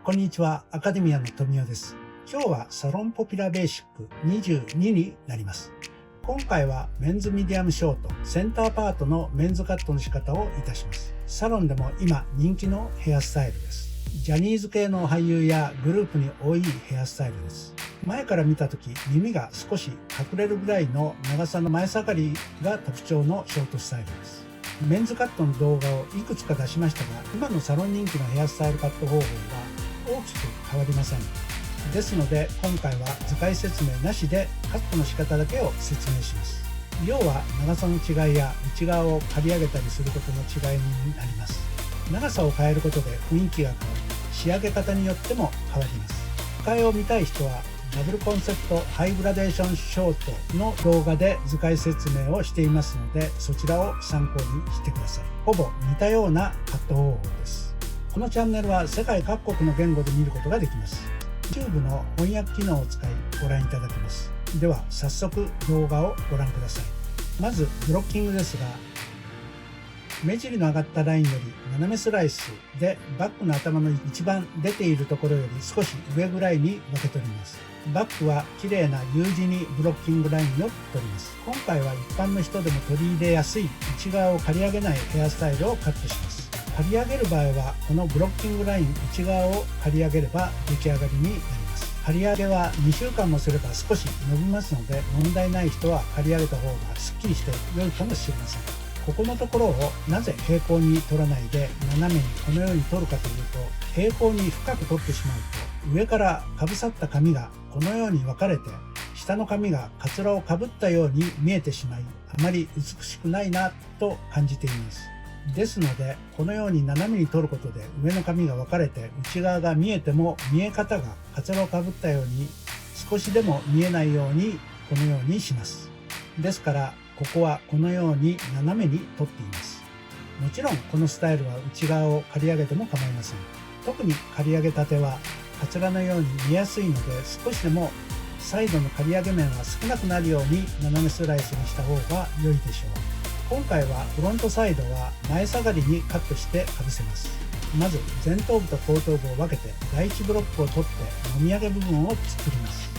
こんにちは、アカデミアの富代です。今日はサロンポピュラーベーシック22になります。今回はメンズミディアムショート、センターパートのメンズカットの仕方をいたします。サロンでも今人気のヘアスタイルです。ジャニーズ系の俳優やグループに多いヘアスタイルです。前から見たとき耳が少し隠れるぐらいの長さの前下がりが特徴のショートスタイルです。メンズカットの動画をいくつか出しましたが、今のサロン人気のヘアスタイルカット方法が大きく変わりません。ですので今回は図解説明なしでカットの仕方だけを説明します。要は長さの違いや内側を刈り上げたりすることの違いになります。長さを変えることで雰囲気が変わり、仕上げ方によっても変わります。図解を見たい人はダブルコンセプトハイグラデーションショートの動画で図解説明をしていますので、そちらを参考にしてください。ほぼ似たようなカット方法です。このチャンネルは世界各国の言語で見ることができます。YouTube の翻訳機能を使いご覧いただけます。では早速動画をご覧ください。まずブロッキングですが、目尻の上がったラインより斜めスライスでバックの頭の一番出ているところより少し上ぐらいに分け取ります。バックは綺麗な U 字にブロッキングラインを取ります。今回は一般の人でも取り入れやすい内側を刈り上げないヘアスタイルをカットします。刈り上げる場合はこのブロッキングライン内側を刈り上げれば出来上がりになります。刈り上げは2週間もすれば少し伸びますので、問題ない人は刈り上げた方がすっきりして良いかもしれません。ここのところをなぜ平行に取らないで斜めにこのように取るかというと、平行に深く取ってしまうと上からかぶさった髪がこのように分かれて、下の髪がカツラをかぶったように見えてしまい、あまり美しくないなと感じています。ですのでこのように斜めに取ることで上の髪が分かれて内側が見えても見え方がカツラをかぶったように少しでも見えないようにこのようにします。ですからここはこのように斜めに取っています。もちろんこのスタイルは内側を刈り上げても構いません。特に刈り上げたてはカツラのように見やすいので、少しでもサイドの刈り上げ面は少なくなるように斜めスライスにした方が良いでしょう。今回はフロントサイドは前下がりにカットしてかぶせます。まず前頭部と後頭部を分けて第1ブロックを取ってもみあげ部分を作ります。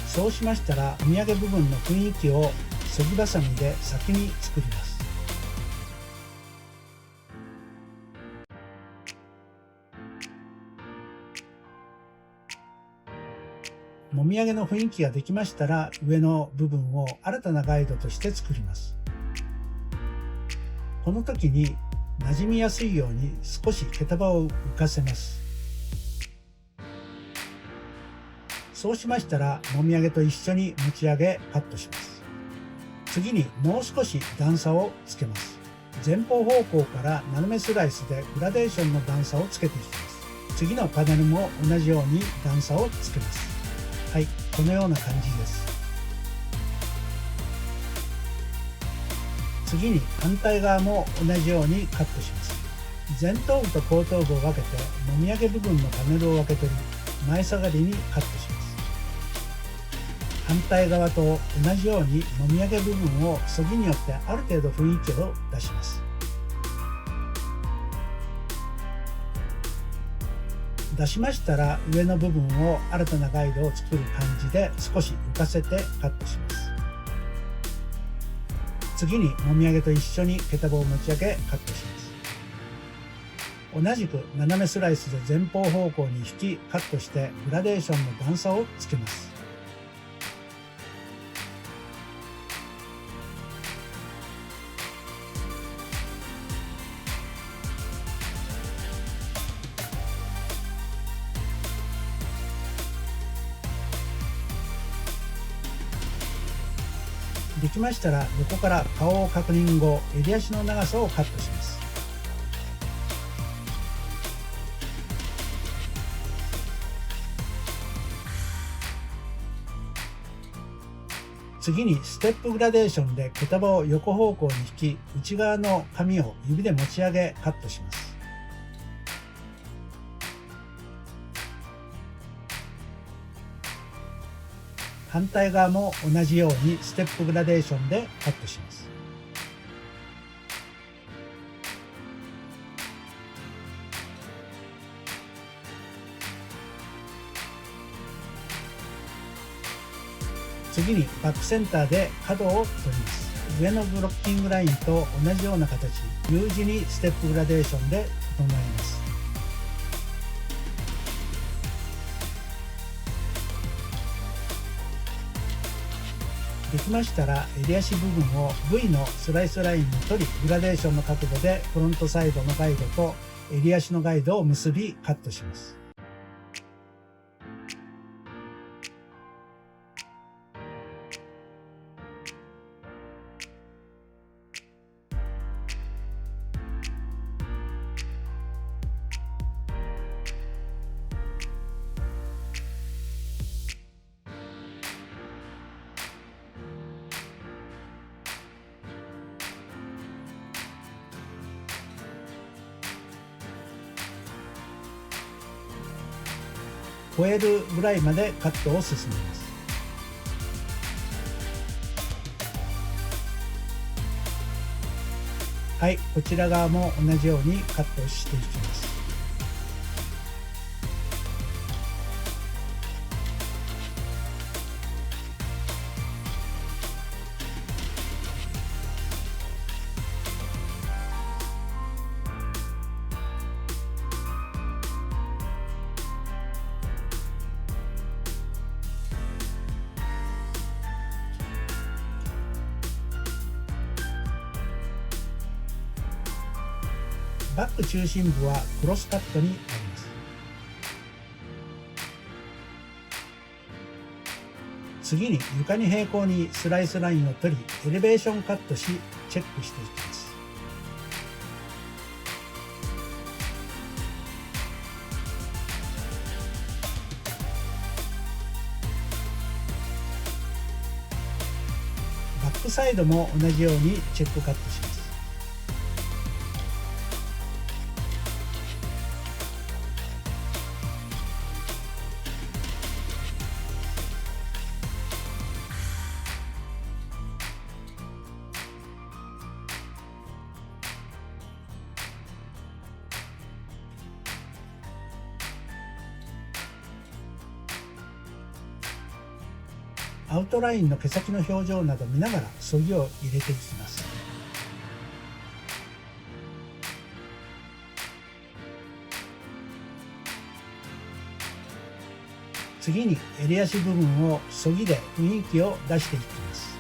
そうしましたらもみあげ部分の雰囲気をそぎばさみで先に作ります。もみあげの雰囲気ができましたら、上の部分を新たなガイドとして作ります。この時に馴染みやすいように少し毛束を浮かせます。そうしましたらもみあげと一緒に持ち上げカットします。次にもう少し段差をつけます。前方方向から斜めスライスでグラデーションの段差をつけていきます。次のパネルも同じように段差をつけます。はい、このような感じです。次に反対側も同じようにカットします。前頭部と後頭部を分けてもみあげ部分のパネルを分け取り、前下がりにカットします。反対側と同じようにもみあげ部分をそぎによってある程度雰囲気を出します。出しましたら上の部分を新たなガイドを作る感じで少し浮かせてカットします。次にもみあげと一緒に毛束を持ち上げカットします。同じく斜めスライスで前方方向に引きカットしてグラデーションの段差をつけます。できましたら横から顔を確認後、襟足の長さをカットします。次にステップグラデーションで毛束を横方向に引き、内側の髪を指で持ち上げカットします。反対側も同じようにステップグラデーションでカットします。次にバックセンターで角を取ります。上のブロッキングラインと同じような形、U 字にステップグラデーションで整えます。できましたら、襟足部分を V のスライスラインに取り、グラデーションの角度でフロントサイドのガイドと襟足のガイドを結びカットします。超えるぐらいまでカットを進めます。はい、こちら側も同じようにカットしていきます。バック中心部はクロスカットになります。次に床に平行にスライスラインを取り、エレベーションカットしチェックしていきます。バックサイドも同じようにチェックカットします。アウトラインの毛先の表情など見ながらそぎを入れていきます。次に襟足部分をそぎで雰囲気を出していきます。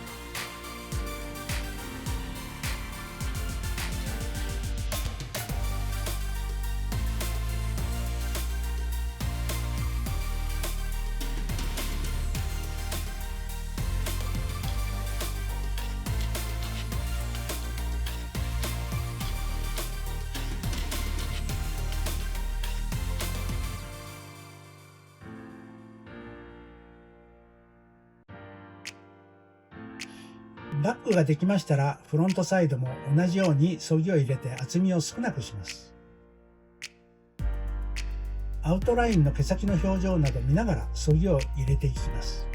バックができましたら、フロントサイドも同じようにそぎを入れて厚みを少なくします。アウトラインの毛先の表情など見ながらそぎを入れていきます。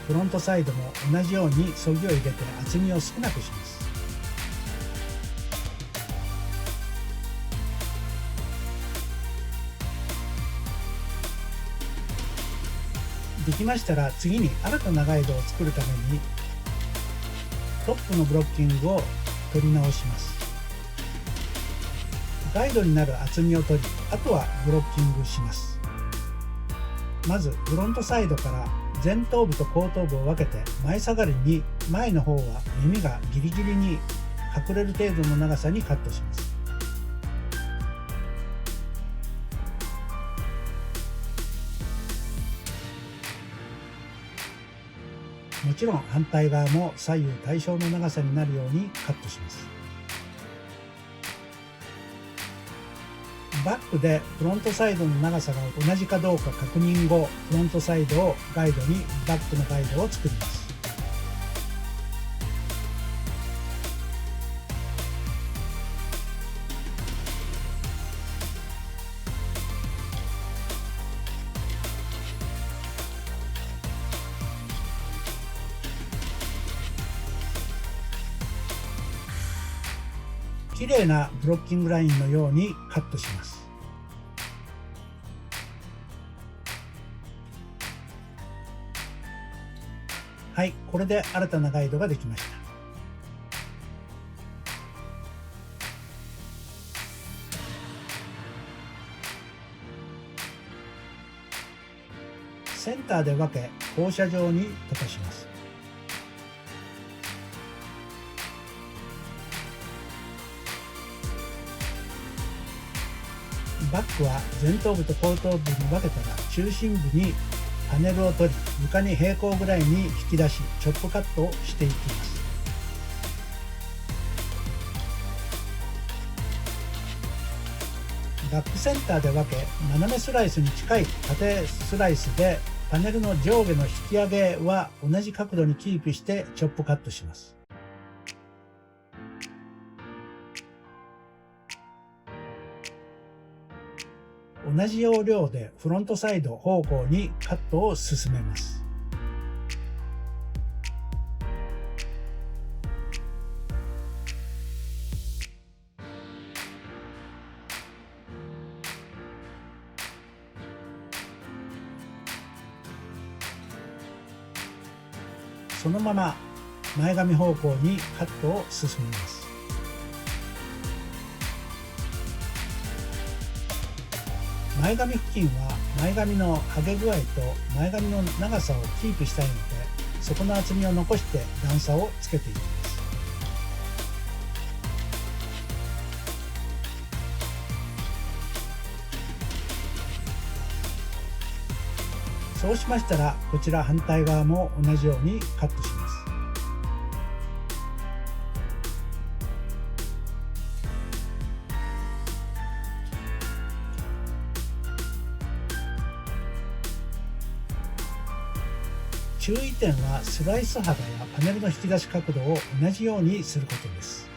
フロントサイドも同じようにそぎを入れて厚みを少なくします。できましたら、次に新たなガイドを作るためにトップのブロッキングを取り直します。ガイドになる厚みを取り、あとはブロッキングします。まずフロントサイドから前頭部と後頭部を分けて前下がりに、前の方は耳がギリギリに隠れる程度の長さにカットします。もちろん反対側も左右対称の長さになるようにカットします。バックでフロントサイドの長さが同じかどうか確認後、フロントサイドをガイドにバックのガイドを作ります。綺麗なブロッキングラインのようにカットします。はい、これで新たなガイドができました。センターで分け放射状に溶かします。バッグは前頭部と後頭部に分けたら中心部にパネルを取り、床に平行ぐらいに引き出しチョップカットをしていきます。バックセンターで分け、斜めスライスに近い縦スライスでパネルの上下の引き上げは同じ角度にキープしてチョップカットします。同じ要領でフロントサイド方向にカットを進めます。そのまま前髪方向にカットを進めます。前髪付近は前髪の上げ具合と前髪の長さをキープしたいので、そこの厚みを残して段差をつけていきます。そうしましたら、こちら反対側も同じようにカットします。注意点はスライス幅やパネルの引き出し角度を同じようにすることです。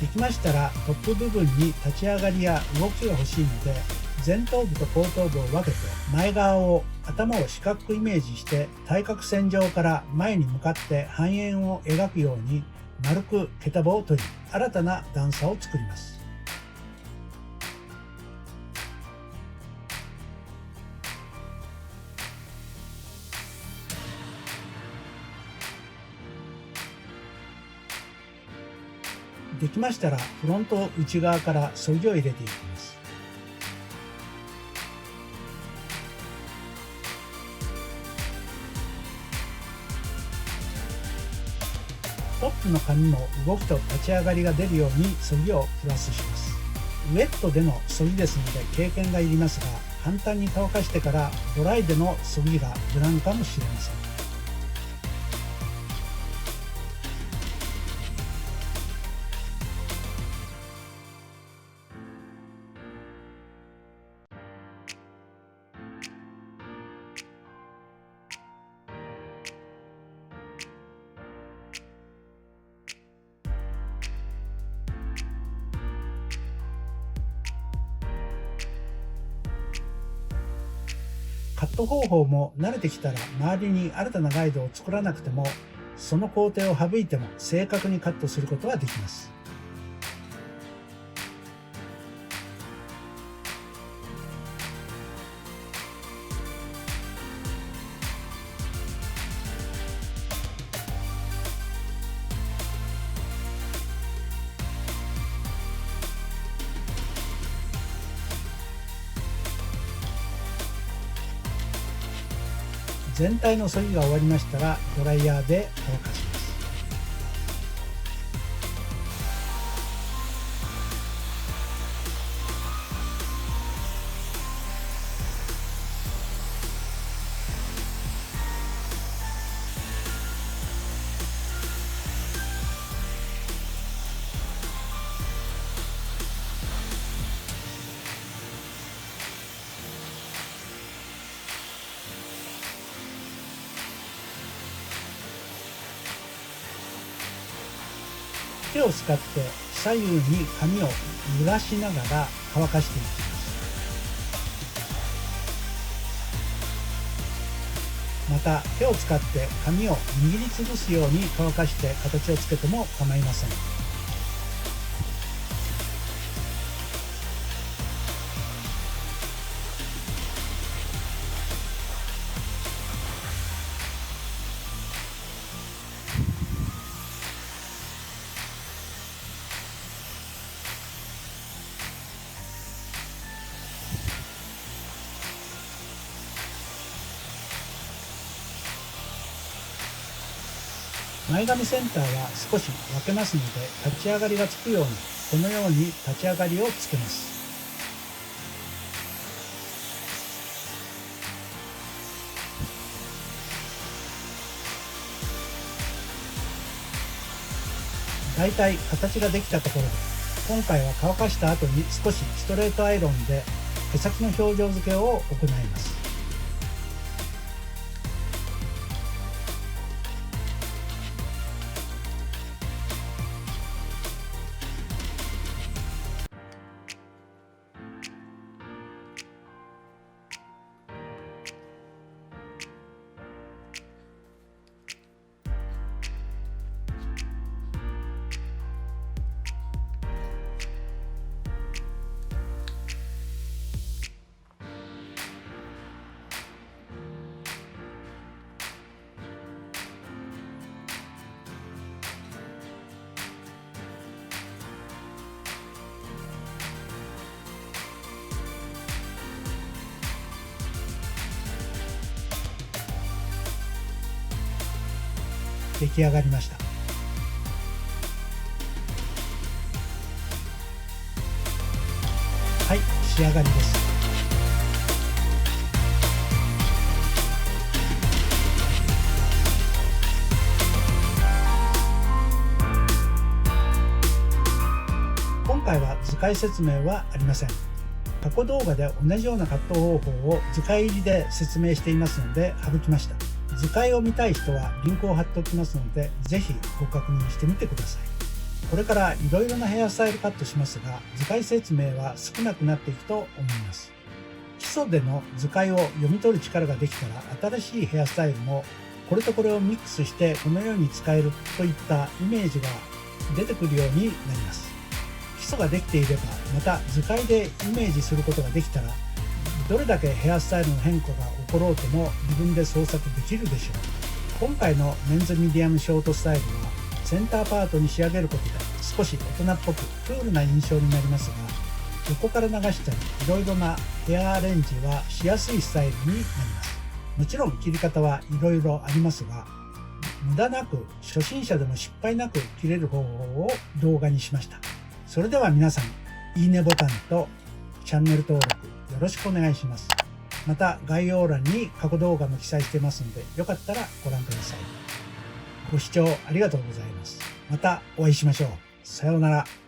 できましたら、トップ部分に立ち上がりや動きが欲しいので、前頭部と後頭部を分けて前側を頭を四角くイメージして対角線上から前に向かって半円を描くように丸く毛束を取り、新たな段差を作ります。できましたらフロント内側からそぎを入れていきます。トップの髪も動きと立ち上がりが出るようにそぎをプラスします。ウェットでのそぎですので経験がいりますが、簡単に乾かしてからドライでのそぎが無難かもしれません。カット方法も慣れてきたら周りに新たなガイドを作らなくても、その工程を省いても正確にカットすることができます。全体のそぎが終わりましたらドライヤーで乾かします。手を使って左右に髪を揺らしながら乾かしていきます。また手を使って髪を握りつぶすように乾かして形をつけても構いません。前髪センターは少し分けますので、立ち上がりがつくようにこのように立ち上がりをつけます。だいたい形ができたところで、今回は乾かした後に少しストレートアイロンで毛先の表情付けを行います。出来上がりました。はい、仕上がりです。今回は図解説明はありません。過去動画で同じようなカット方法を図解入りで説明していますので省きました。図解を見たい人はリンクを貼っておきますので、ぜひご確認してみてください。これからいろいろなヘアスタイルカットしますが、図解説明は少なくなっていくと思います。基礎での図解を読み取る力ができたら、新しいヘアスタイルもこれとこれをミックスしてこのように使えるといったイメージが出てくるようになります。基礎ができていれば、また図解でイメージすることができたら、どれだけヘアスタイルの変化が起ころうとも自分で創作できるでしょう。今回のメンズミディアムショートスタイルはセンターパートに仕上げることで少し大人っぽくクールな印象になりますが、横から流したりいろいろなヘアアレンジはしやすいスタイルになります。もちろん切り方はいろいろありますが、無駄なく初心者でも失敗なく切れる方法を動画にしました。それでは皆さん、いいねボタンとチャンネル登録よろしくお願いします。また概要欄に過去動画も記載してますので、よかったらご覧ください。ご視聴ありがとうございます。またお会いしましょう。さようなら。